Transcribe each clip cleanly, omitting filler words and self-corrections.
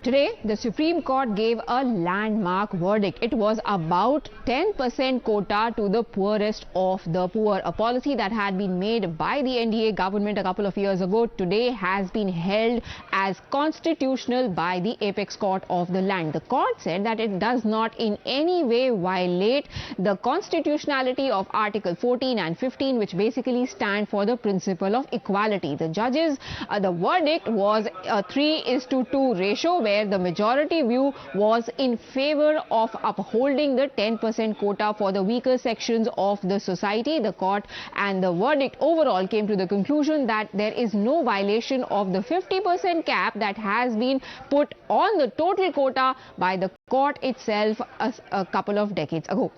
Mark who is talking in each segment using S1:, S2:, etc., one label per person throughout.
S1: Today, the Supreme Court gave a landmark verdict. It was about 10% quota to the poorest of the poor. A policy that had been made by the NDA government a couple of years ago today has been held as constitutional by the apex court of the land. The court said that it does not in any way violate the constitutionality of Article 14 and 15, which basically stand for the principle of equality. The judges, the verdict was a 3:2 ratio, where the majority view was in favor of upholding the 10% quota for the weaker sections of the society. The court and the verdict overall came to the conclusion that there is no violation of the 50% cap that has been put on the total quota by the court itself a couple of decades ago.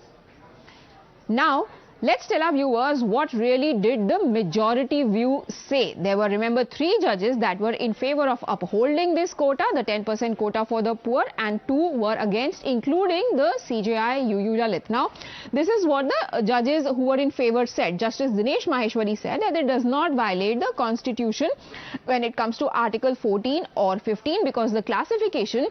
S1: Now, let's tell our viewers what really did the majority view say. There were, remember, 3 judges that were in favor of upholding this quota, the 10% quota for the poor, and 2 were against, including the CJI UU Lalit. Now, this is what the judges who were in favor said. Justice Dinesh Maheshwari said that it does not violate the constitution when it comes to Article 14 or 15, because the classification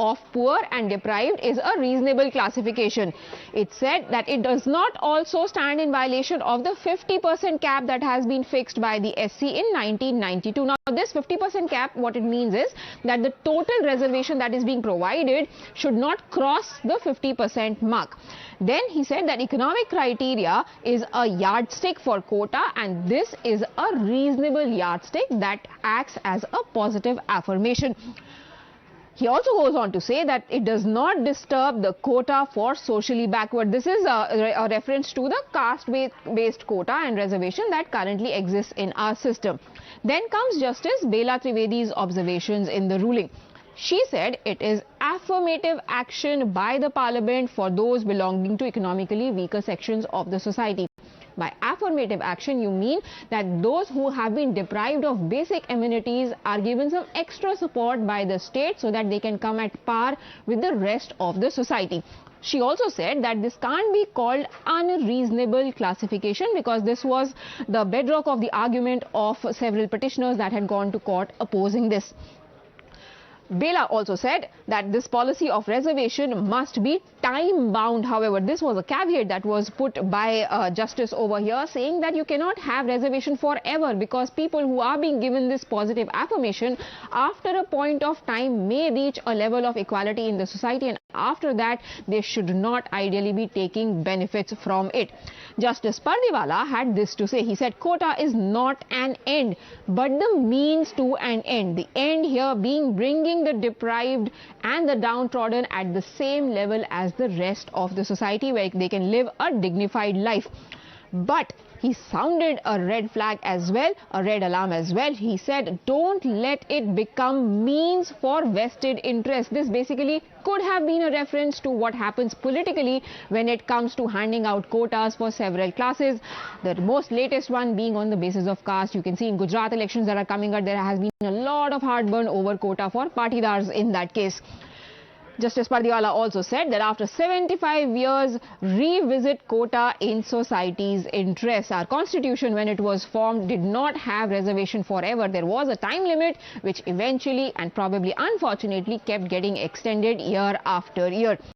S1: of poor and deprived is a reasonable classification. It said that it does not also stand in violation of the 50% cap that has been fixed by the SC in 1992. Now, this 50% cap, what it means is that the total reservation that is being provided should not cross the 50% mark. Then he said that economic criteria is a yardstick for quota, and this is a reasonable yardstick that acts as a positive affirmation. He also goes on to say that it does not disturb the quota for socially backward. This is a reference to the caste-based quota and reservation that currently exists in our system. Then comes Justice Bela Trivedi's observations in the ruling. She said it is affirmative action by the parliament for those belonging to economically weaker sections of the society. By affirmative action, you mean that those who have been deprived of basic amenities are given some extra support by the state so that they can come at par with the rest of the society. She also said that this can't be called unreasonable classification, because this was the bedrock of the argument of several petitioners that had gone to court opposing this. Bela also said that this policy of reservation must be time-bound. However, this was a caveat that was put by justice over here, saying that you cannot have reservation forever, because people who are being given this positive affirmation after a point of time may reach a level of equality in the society, and after that they should not ideally be taking benefits from it. Justice Pardiwala had this to say. He said quota is not an end but the means to an end. The end here being bringing the deprived and the downtrodden at the same level as the rest of the society, where they can live a dignified life. But he sounded a red flag as well, a red alarm as well. He said, don't let it become means for vested interest. This basically could have been a reference to what happens politically when it comes to handing out quotas for several classes. The most latest one being on the basis of caste. You can see in Gujarat elections that are coming up, there has been a lot of heartburn over quota for patidars in that case. Justice Pardiwala also said that after 75 years, revisit quota in society's interest. Our constitution, when it was formed, did not have reservation forever. There was a time limit which eventually and probably unfortunately kept getting extended year after year.